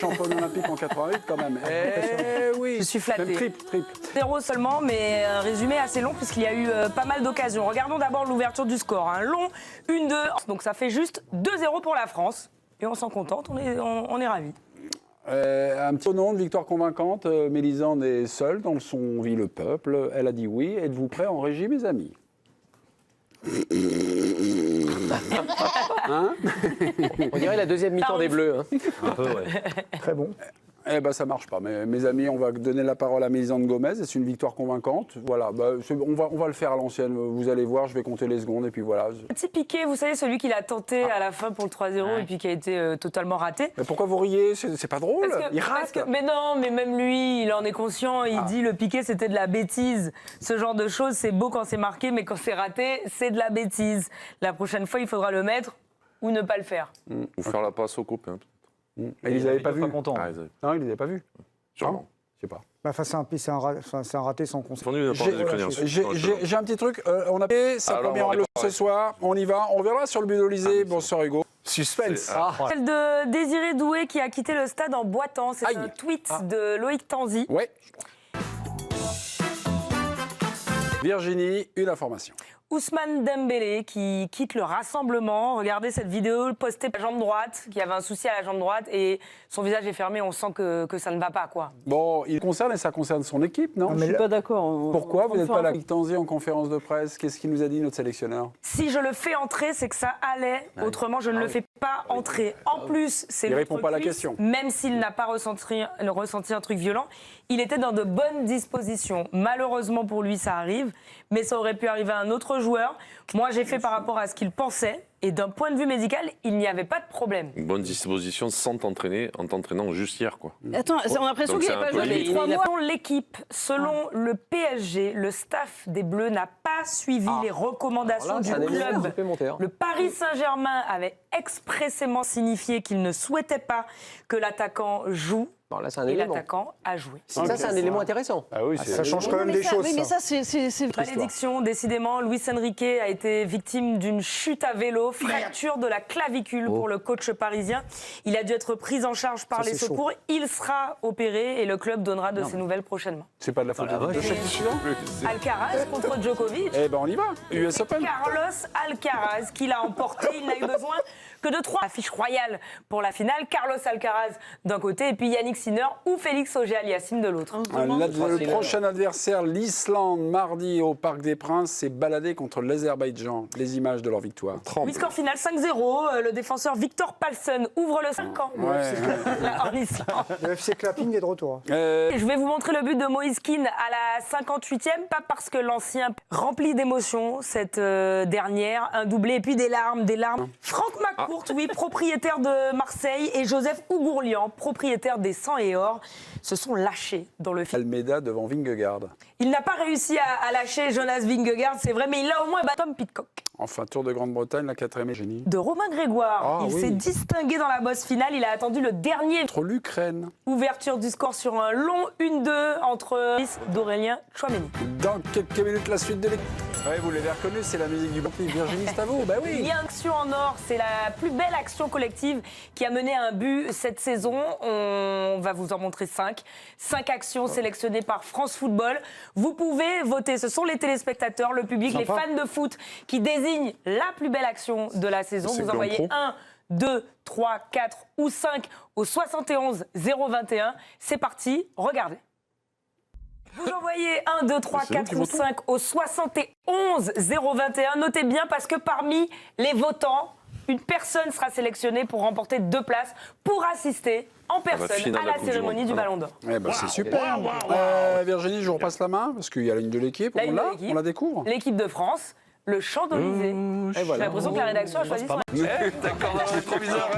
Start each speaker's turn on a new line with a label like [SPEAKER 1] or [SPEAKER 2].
[SPEAKER 1] Championne olympique en 88 quand même. Eh oui.
[SPEAKER 2] Je suis flattée.
[SPEAKER 1] Même triple.
[SPEAKER 2] 0 seulement, mais un résumé assez long puisqu'il y a eu pas mal d'occasions. Regardons d'abord l'ouverture du score. Un long 1-2, donc ça fait juste 2-0 pour la France. Et on s'en contente, on est ravis.
[SPEAKER 1] Un petit nom de victoire convaincante. Mélisande est seule dans son vit le peuple. Elle a dit oui. Êtes-vous prêts en régie, mes amis? Hein?
[SPEAKER 3] On dirait la deuxième mi-temps des Bleus. Hein.
[SPEAKER 4] Un peu, ouais.
[SPEAKER 5] Très bon.
[SPEAKER 1] Eh ben ça marche pas. Mais, mes amis, on va donner la parole à Mélisande Gomez. C'est une victoire convaincante. Voilà. On va le faire à l'ancienne. Vous allez voir. Je vais compter les secondes et puis voilà.
[SPEAKER 2] Petit Piqué, vous savez, celui qui l'a tenté à la fin pour le 3-0 et puis qui a été totalement raté.
[SPEAKER 1] Mais pourquoi vous riez? C'est pas drôle. Il rate.
[SPEAKER 2] Mais non, mais même lui, il en est conscient. Il dit le Piqué, c'était de la bêtise. Ce genre de choses, c'est beau quand c'est marqué, mais quand c'est raté, c'est de la bêtise. La prochaine fois, il faudra le mettre ou ne pas le faire.
[SPEAKER 6] Ou faire la passe au copain.
[SPEAKER 1] Et ils n'avaient pas vu.
[SPEAKER 4] Pas content.
[SPEAKER 6] Ah,
[SPEAKER 1] Non, ils les avaient pas vus.
[SPEAKER 6] sûrement.
[SPEAKER 1] Je sais pas.
[SPEAKER 5] Bah, c'est un raté sans conseil.
[SPEAKER 6] Défendu de la part des Ukrainiens.
[SPEAKER 1] J'ai un petit truc. On a fait sa
[SPEAKER 6] Alors,
[SPEAKER 1] première
[SPEAKER 6] on
[SPEAKER 1] leçon
[SPEAKER 6] va
[SPEAKER 1] ce soir. On y va. On reviendra sur le but d'Olysée. Bonsoir Hugo. Suspense.
[SPEAKER 2] Celle de Désiré Doué qui a quitté le stade en boitant. C'est un tweet de Loïc Tanzi.
[SPEAKER 1] Ouais. Virginie, une information.
[SPEAKER 2] Ousmane Dembélé qui quitte le rassemblement. Regardez cette vidéo postée par la jambe droite, qui avait un souci à la jambe droite et son visage est fermé. On sent que ça ne va pas, quoi.
[SPEAKER 1] Bon, il concerne et ça concerne son équipe, non?
[SPEAKER 5] mais
[SPEAKER 7] Je suis pas d'accord.
[SPEAKER 1] Pourquoi vous n'êtes pas là? Tanzi en conférence de presse, qu'est-ce qu'il nous a dit, notre sélectionneur?
[SPEAKER 2] Si je le fais entrer, c'est que ça allait. Autrement, je ne le fais pas entrer. En plus, c'est
[SPEAKER 1] Il répond pas à la question.
[SPEAKER 2] Même s'il n'a pas ressenti un truc violent, il était dans de bonnes dispositions. Malheureusement pour lui, ça arrive, mais ça aurait pu arriver à un autre joueur. Moi, j'ai fait par rapport à ce qu'il pensait, et d'un point de vue médical, il n'y avait pas de problème.
[SPEAKER 6] Une bonne disposition sans t'entraîner, en t'entraînant juste hier, quoi.
[SPEAKER 7] Attends, on a l'impression
[SPEAKER 6] Donc
[SPEAKER 7] qu'il
[SPEAKER 6] c'est
[SPEAKER 7] n'a
[SPEAKER 6] un
[SPEAKER 7] pas
[SPEAKER 6] peu
[SPEAKER 7] joué
[SPEAKER 6] limite.
[SPEAKER 7] depuis 3 mois.
[SPEAKER 2] Selon l'équipe, selon le PSG, le staff des Bleus n'a pas suivi les recommandations du club.
[SPEAKER 3] supplémentaire.
[SPEAKER 2] Le Paris Saint-Germain avait expressément signifié qu'il ne souhaitait pas que l'attaquant joue.
[SPEAKER 3] Bon, là, c'est un
[SPEAKER 2] Et
[SPEAKER 3] élément.
[SPEAKER 2] l'attaquant a joué.
[SPEAKER 3] Ça, c'est un élément intéressant.
[SPEAKER 1] Ah oui,
[SPEAKER 5] Ça change quand même des choses.
[SPEAKER 7] Oui, mais ça, c'est
[SPEAKER 2] Malédiction, décidément, Luis Enrique a été victime d'une chute à vélo, fracture de la clavicule pour le coach parisien. Il a dû être pris en charge par les secours. Il sera opéré et le club donnera de ses nouvelles prochainement.
[SPEAKER 1] C'est pas de la faute de chaque suivant.
[SPEAKER 2] Alcaraz contre Djokovic.
[SPEAKER 1] Eh ben on y va. US Open.
[SPEAKER 2] Carlos Alcaraz qui l'a emporté. Il n'a eu besoin que de 3 affiches royales pour la finale. Carlos Alcaraz d'un côté et puis Yannick Sinner ou Félix Auger-Aliassime de l'autre.
[SPEAKER 1] Le prochain adversaire, l'Islande, mardi au Parc des Princes, s'est baladé contre l'Azerbaïdjan. Les images de leur victoire.
[SPEAKER 2] Oui, score final 5-0. Le défenseur Victor Palsen ouvre le 5 ans en Islande.
[SPEAKER 5] Le FC Clapping est de retour.
[SPEAKER 2] Je vais vous montrer le but de Moïse Kean à la 58e, pas parce que l'ancien rempli d'émotions cette dernière, un doublé et puis des larmes. Franck McCourt, oui, propriétaire de Marseille, et Joseph Ougourlian, propriétaire des 100 et or, se sont lâchés dans le film.
[SPEAKER 1] Almeida devant Vingegaard.
[SPEAKER 2] Il n'a pas réussi à lâcher Jonas Vingegaard, c'est vrai, mais il a au moins battu Tom Pidcock.
[SPEAKER 1] Enfin, Tour de Grande-Bretagne, la 4e génie.
[SPEAKER 2] De Romain Grégoire, il s'est distingué dans la bosse finale, il a attendu le dernier.
[SPEAKER 1] Contre l'Ukraine.
[SPEAKER 2] Ouverture du score sur un long 1-2 entre d'Aurélien Tchouaméni.
[SPEAKER 1] Dans quelques minutes, la suite de l'équipe. Ouais, vous l'avez reconnu, c'est la musique du Blanc-Pif. Virginie, c'est à vous. Bah oui.
[SPEAKER 2] Il y a une action en or, c'est la plus belle action collective qui a mené à un but cette saison. On va vous en montrer 5. 5 actions sélectionnées par France Football. Vous pouvez voter, ce sont les téléspectateurs, le public, les fans de foot qui désignent la plus belle action de la saison. Vous envoyez 1, 2, 3, 4 ou 5 au 71 021. C'est parti, regardez. Vous envoyez 1, 2, 3, 4 ou 5 au 71 021. Notez bien parce que parmi les votants, une personne sera sélectionnée pour remporter 2 places pour assister en personne à la cérémonie du Ballon d'Or.
[SPEAKER 1] Eh ben, c'est super. Virginie, je vous repasse la main parce qu'il y a la ligne de l'équipe. On la découvre.
[SPEAKER 2] L'équipe de France, le chant d'Olysée. J'ai l'impression que la rédaction a choisi son...
[SPEAKER 6] D'accord, c'est trop bizarre.